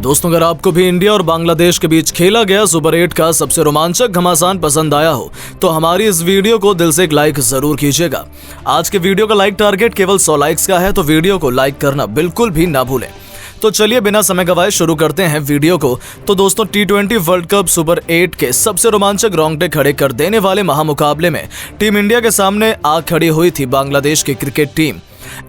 दोस्तों, अगर आपको भी इंडिया और बांग्लादेश के बीच खेला गया सुपर 8 का सबसे रोमांचक घमासान पसंद आया हो तो हमारी इस वीडियो को दिल से एक लाइक जरूर कीजिएगा। आज के वीडियो का लाइक टारगेट केवल 100 लाइक्स का है, तो वीडियो को लाइक करना बिल्कुल भी ना भूलें। तो चलिए बिना समय गवाए शुरू करते हैं वीडियो को। तो दोस्तों, T20 वर्ल्ड कप सुपर 8 के सबसे रोमांचक रोंगटे खड़े कर देने वाले महामुकाबले में टीम इंडिया के सामने आ खड़ी हुई थी बांग्लादेश की क्रिकेट टीम।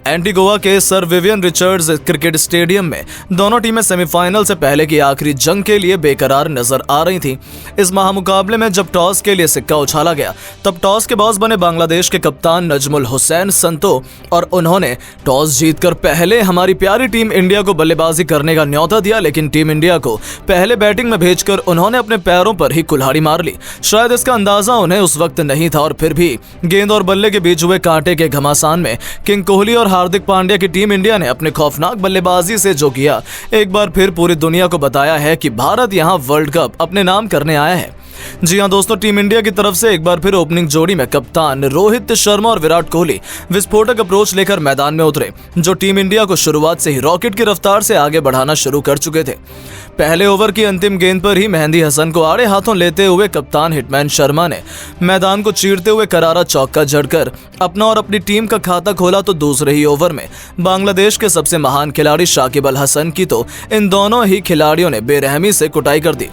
एंटीगुआ के sir Vivian Richards cricket stadium में दोनों टीमें सेमीफाइनल से पहले की आखिरी जंग के लिए बेकरार नजर आ रही थीं। इस महामुकाबले में जब टॉस के लिए सिक्का उछाला गया तब टॉस के बॉस बने बांग्लादेश के कप्तान नजमुल हुसैन संतो और उन्होंने टॉस जीतकर पहले हमारी प्यारी टीम इंडिया को बल्लेबाजी करने का न्योता दिया, लेकिन टीम इंडिया को पहले बैटिंग में भेजकर उन्होंने अपने पैरों पर ही कुल्हाड़ी मार ली। शायद इसका अंदाजा उन्हें उस वक्त नहीं था और फिर भी गेंद और बल्ले के बीच हुए कांटे के घमासान में किंग कोहली और हार्दिक पांड्या की टीम इंडिया ने अपने खौफनाक बल्लेबाजी से जो किया, एक बार फिर पूरी दुनिया को बताया है कि भारत यहां वर्ल्ड कप अपने नाम करने आया है। जी हां दोस्तों, टीम इंडिया की तरफ से एक बार फिर ओपनिंग जोड़ी में कप्तान रोहित शर्मा और विराट कोहली विस्फोटक अप्रोच लेकर मैदान में उतरे, जो टीम इंडिया को शुरुआत से ही रॉकेट की रफ्तार से आगे बढ़ाना शुरू कर चुके थे। पहले ओवर की अंतिम गेंद पर ही मेहंदी हसन को आड़े हाथों लेते हुए कप्तान हिटमैन शर्मा ने मैदान को चीरते हुए करारा चौका जड़कर अपना और अपनी टीम का खाता खोला। तो दूसरे ही ओवर में बांग्लादेश के सबसे महान खिलाड़ी शाकिब अल हसन की तो इन दोनों ही खिलाड़ियों ने बेरहमी से कुटाई कर दी।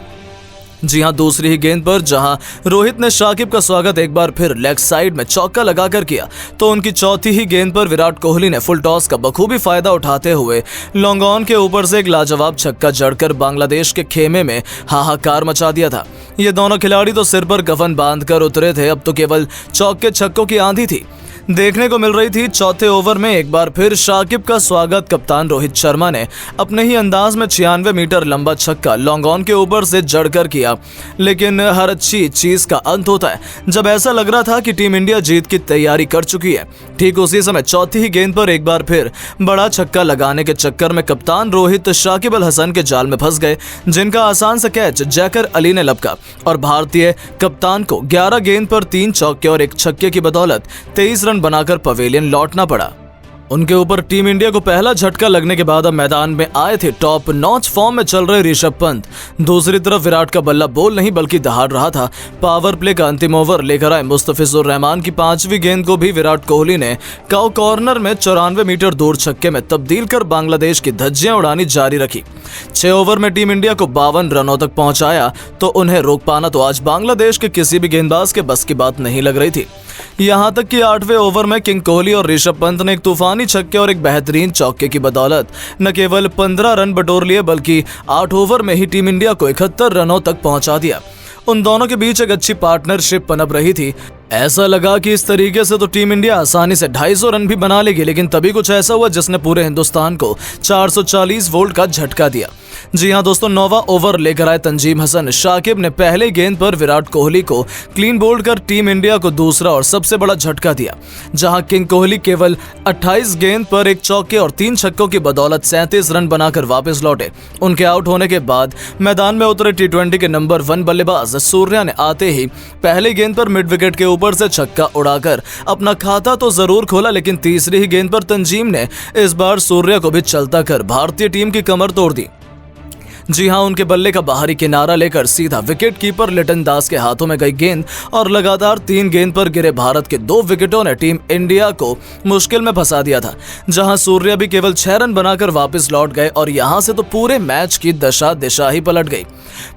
जी हां, दूसरी ही गेंद पर जहां रोहित ने शाकिब का स्वागत एक बार फिर लेग साइड में चौका लगाकर किया, तो उनकी चौथी ही गेंद पर विराट कोहली ने फुल टॉस का बखूबी फायदा उठाते हुए लॉन्ग ऑन के ऊपर से एक लाजवाब छक्का जड़कर बांग्लादेश के खेमे में हाहाकार मचा दिया था। ये दोनों खिलाड़ी तो सिर पर कफन बांधकर उतरे थे, अब तो केवल चौके छक्कों की आंधी थी देखने को मिल रही थी। चौथे ओवर में एक बार फिर शाकिब का स्वागत कप्तान रोहित शर्मा ने अपने ही अंदाज में 96 मीटर लंबा छक्का लॉन्ग ऑन के ऊपर से जड़कर किया, लेकिन हर अच्छी चीज का अंत होता है। जब ऐसा लग रहा था कि टीम इंडिया जीत की तैयारी कर चुकी है, ठीक उसी समय चौथी ही गेंद पर एक बार फिर बड़ा छक्का लगाने के चक्कर में कप्तान रोहित शाकिब अल हसन के जाल में फंस गए, जिनका आसान सा कैच जैकर अली ने लपका और भारतीय कप्तान को 11 गेंद पर 3 चौके और 1 छक्के की बदौलत 23 रन बनाकर पवेलियन लौटना पड़ा। उनके ऊपर टीम इंडिया को पहला झटका लगने के बाद अब मैदान में आए थे टॉप नॉच फॉर्म में चल रहे ऋषभ पंत। दूसरी तरफ विराट का बल्ला बोल नहीं बल्कि दहाड़ रहा था। पावर प्ले का अंतिम ओवर लेकर आए मुस्तफिजुर रहमान की 5वीं गेंद को भी विराट कोहली ने काउ कॉर्नर में 94 मीटर दूर छक्के में तब्दील कर बांग्लादेश की धज्जियां उड़ानी जारी रखी। 6 ओवर में टीम इंडिया को 52 रनों तक पहुंचाया, तो उन्हें रोक पाना तो आज बांग्लादेश के किसी भी गेंदबाज के बस की बात नहीं लग रही थी। यहां तक कि 8वें ओवर में किंग कोहली और ऋषभ पंत ने एक तूफानी छक्के और एक बेहतरीन चौके की बदौलत न केवल 15 रन बटोर लिए, बल्कि 8 ओवर में ही टीम इंडिया को 71 रनों तक पहुंचा दिया। उन दोनों के बीच एक अच्छी पार्टनरशिप पनप रही थी। ऐसा लगा कि इस तरीके से तो टीम इंडिया आसानी से 250 रन भी बना लेगी, लेकिन तभी कुछ ऐसा हुआ जिसने पूरे हिंदुस्तान को 440 वोल्ट का झटका दिया। जी हां दोस्तों, 9वां ओवर लेकर आए तंजीम हसन शाकिब ने पहले गेंद पर विराट कोहली को क्लीन बोल्ड कर टीम इंडिया को दूसरा और सबसे बड़ा झटका दिया, जहां किंग कोहली केवल 28 गेंद पर 1 चौके और 3 छक्कों की बदौलत 37 रन बनाकर वापस लौटे। उनके आउट होने के बाद मैदान में उतरे T20 के नंबर 1 बल्लेबाज सूर्या ने आते ही पहले गेंद पर मिड विकेट के ऊपर से छक्का उड़ाकर अपना खाता तो जरूर खोला, लेकिन तीसरी ही गेंद पर तंजीम ने इस बार सूर्या को भी चलता कर भारतीय टीम की कमर तोड़ दी। जी हां, उनके बल्ले का बाहरी किनारा लेकर सीधा विकेट कीपर लिटन दास के हाथों में गई गेंद और लगातार 3 गेंद पर गिरे भारत के 2 विकेटों ने टीम इंडिया को मुश्किल में फंसा दिया था, जहां सूर्या भी केवल 6 रन बनाकर वापस लौट गए और यहां से तो पूरे मैच की दिशा ही पलट गई।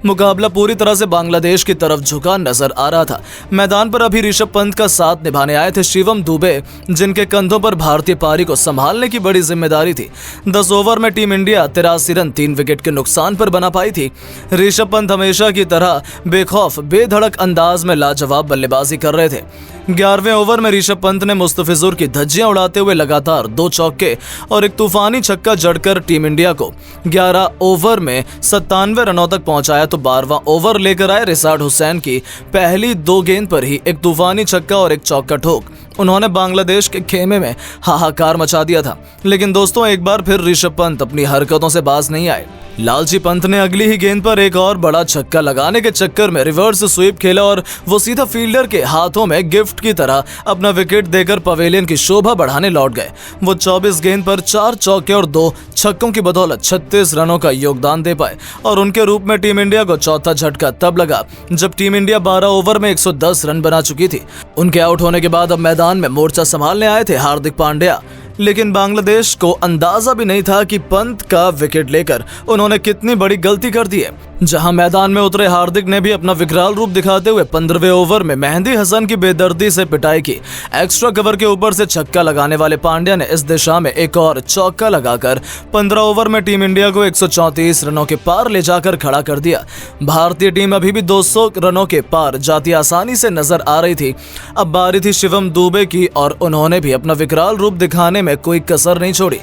मुकाबला पूरी तरह से बांग्लादेश की तरफ झुका नजर आ रहा था। मैदान पर अभी ऋषभ पंत का साथ निभाने आए थे शिवम दुबे, जिनके कंधों पर भारतीय पारी को संभालने की बड़ी जिम्मेदारी थी। 10 ओवर में टीम इंडिया 83 रन 3 विकेट के नुकसान पर बना पाई थी। ऋषभ पंत हमेशा की तरह बेखौफ बेधड़क अंदाज में लाजवाब बल्लेबाजी कर रहे थे। 11वें ओवर में ऋषभ पंत ने मुस्तफिजुर की धज्जियां उड़ाते हुए लगातार 2 चौके और एक तूफानी छक्का जड़कर टीम इंडिया को 11 ओवर में 97 रनों तक पहुंचाया। तो 12वां ओवर लेकर आए रिसार्ड हुसैन की पहली 2 गेंद पर ही एक तूफानी छक्का और एक चौका ठोक उन्होंने बांग्लादेश के खेमे में हाहाकार मचा दिया था। लेकिन दोस्तों, एक बार फिर ऋषभ पंत अपनी हरकतों से बाज नहीं आए। लालची पंत ने अगली ही गेंद पर एक और बड़ा छक्का लगाने के चक्कर में रिवर्स स्वीप खेला और वो सीधा फील्डर के हाथों में गिफ्ट की तरह अपना विकेट देकर पवेलियन की शोभा बढ़ाने लौट गए। वो 24 गेंद पर 4 चौके और 2 छक्कों की बदौलत 36 रनों का योगदान दे पाए और उनके रूप में टीम इंडिया को चौथा झटका तब लगा जब टीम इंडिया 12 ओवर में 110 रन बना चुकी थी। उनके आउट होने के बाद अब मैदान में मोर्चा संभालने आए थे हार्दिक पांड्या, लेकिन बांग्लादेश को अंदाजा भी नहीं था कि पंत का विकेट लेकर उन्होंने कितनी बड़ी गलती कर दी है। जहां मैदान में उतरे हार्दिक ने भी अपना विकराल रूप दिखाते हुए 15वें ओवर में मेहंदी हसन की बेदर्दी से पिटाई की। एक्स्ट्रा कवर के ऊपर से छक्का लगाने वाले पांड्या ने इस दिशा में एक और चौका लगाकर 15 ओवर में टीम इंडिया को 134 रनों के पार ले जाकर खड़ा कर दिया। भारतीय टीम अभी भी 200 रनों के पार जाती आसानी से नजर आ रही थी। अब बारी थी शिवम दुबे की और उन्होंने भी अपना विकराल रूप दिखाने में कोई कसर नहीं छोड़ी।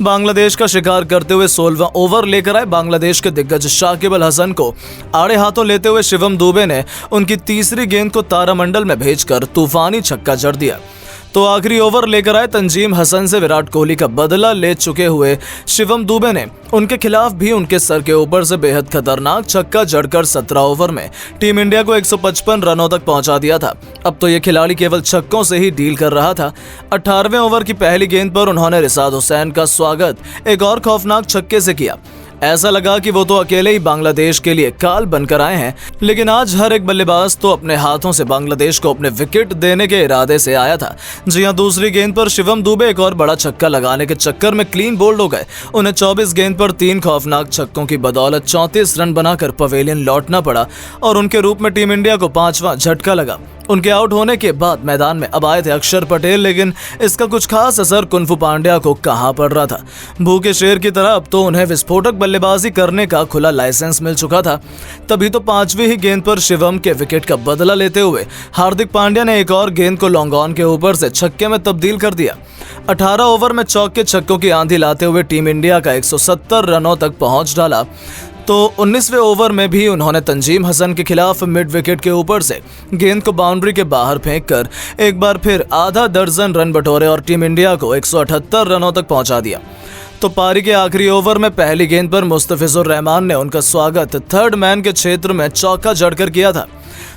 बांग्लादेश का शिकार करते हुए 16वां ओवर लेकर आए बांग्लादेश के दिग्गज शाकिब अल हसन को आड़े हाथों लेते हुए शिवम दुबे ने उनकी तीसरी गेंद को तारामंडल में भेजकर तूफानी छक्का जड़ दिया। तो आखिरी ओवर लेकर आए तंजीम हसन से विराट कोहली का बदला ले चुके हुए शिवम दुबे ने उनके खिलाफ भी उनके सर के ऊपर से बेहद खतरनाक छक्का जड़कर 17 ओवर में टीम इंडिया को 155 रनों तक पहुंचा दिया था। अब तो ये खिलाड़ी केवल छक्कों से ही डील कर रहा था। 18वें ओवर की पहली गेंद पर उन्होंने रिसाद हुसैन का स्वागत एक और खौफनाक छक्के से किया। ऐसा लगा कि वो तो अकेले ही बांग्लादेश के लिए काल बनकर आए हैं, लेकिन आज हर एक बल्लेबाज तो अपने हाथों से बांग्लादेश को अपने विकेट देने के इरादे से आया था। जी हां, दूसरी गेंद पर शिवम दुबे एक और बड़ा छक्का लगाने के चक्कर में क्लीन बोल्ड हो गए। उन्हें 24 गेंद पर 3 खौफनाक छक्कों की बदौलत 34 रन बनाकर पवेलियन लौटना पड़ा और उनके रूप में टीम इंडिया को 5वां झटका लगा। उनके आउट होने के बाद मैदान में अब आए थे अक्षर पटेल, लेकिन इसका कुछ खास असर कुंफू पांड्या को कहां पड़ रहा था। भूखे शेर की तरह अब तो उन्हें विस्फोटक बल्लेबाजी करने का खुला लाइसेंस मिल चुका था। तभी तो 5वीं ही गेंद पर शिवम के विकेट का बदला लेते हुए हार्दिक पांड्या ने एक और गेंद को लॉन्ग ऑन के ऊपर से छक्के में तब्दील कर दिया। 18 ओवर में चौके छक्कों की आंधी लाते हुए टीम इंडिया का 170 रनों तक पहुंच डाला। तो 19वें ओवर में भी उन्होंने तंजीम हसन के खिलाफ मिड विकेट के ऊपर से गेंद को बाउंड्री के बाहर फेंककर एक बार फिर आधा दर्जन रन बटोरे और टीम इंडिया को 178 रनों तक पहुंचा दिया। तो पारी के आखिरी ओवर में पहली गेंद पर मुस्तफिजुर रहमान ने उनका स्वागत थर्ड मैन के क्षेत्र में चौका जड़कर किया था।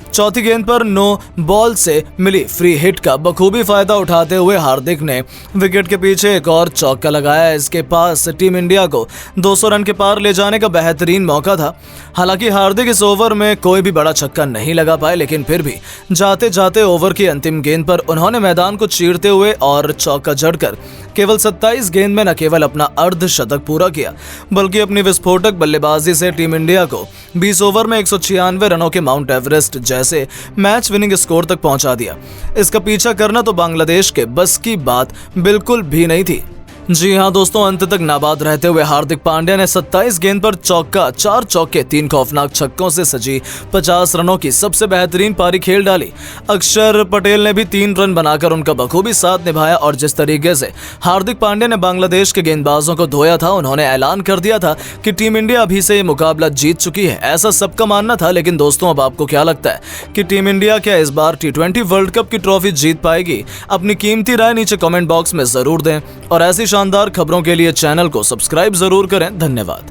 चौथी गेंद पर नो बॉल से मिली फ्री हिट का बखूबी फायदा उठाते हुए हार्दिक ने विकेट के पीछे एक और चौका लगाया। इसके पास टीम इंडिया को 200 रन के पार ले जाने का बेहतरीन मौका था। हालांकि हार्दिक इस ओवर में कोई भी बड़ा छक्का नहीं लगा पाए, लेकिन फिर भी जाते जाते ओवर की अंतिम गेंद पर उन्होंने मैदान को चीरते हुए और चौका जड़कर केवल 27 गेंद में न केवल अपना अर्धशतक पूरा किया, बल्कि अपनी विस्फोटक बल्लेबाजी से टीम इंडिया को 20 ओवर में 196 रनों के माउंट एवरेस्ट जैसे मैच विनिंग स्कोर तक पहुंचा दिया। इसका पीछा करना तो बांग्लादेश के बस की बात बिल्कुल भी नहीं थी। जी हां दोस्तों, अंत तक नाबाद रहते हुए हार्दिक पांड्या ने 27 गेंद पर चौका, 4 चौके, 3 खौफनाक छक्कों से सजी 50 रनों की सबसे बेहतरीन पारी खेल डाली। अक्षर पटेल ने भी 3 रन बनाकर उनका बखूबी साथ निभाया और जिस तरीके से हार्दिक पांड्या ने बांग्लादेश के गेंदबाजों को धोया था, उन्होंने ऐलान कर दिया था कि टीम इंडिया अभी से ये मुकाबला जीत चुकी है। ऐसा सबका मानना था, लेकिन दोस्तों अब आपको क्या लगता है कि टीम इंडिया क्या इस बार T20 वर्ल्ड कप की ट्रॉफी जीत पाएगी? अपनी कीमती राय नीचे कमेंट बॉक्स में जरूर दें और ऐसी शानदार खबरों के लिए चैनल को सब्सक्राइब जरूर करें। धन्यवाद।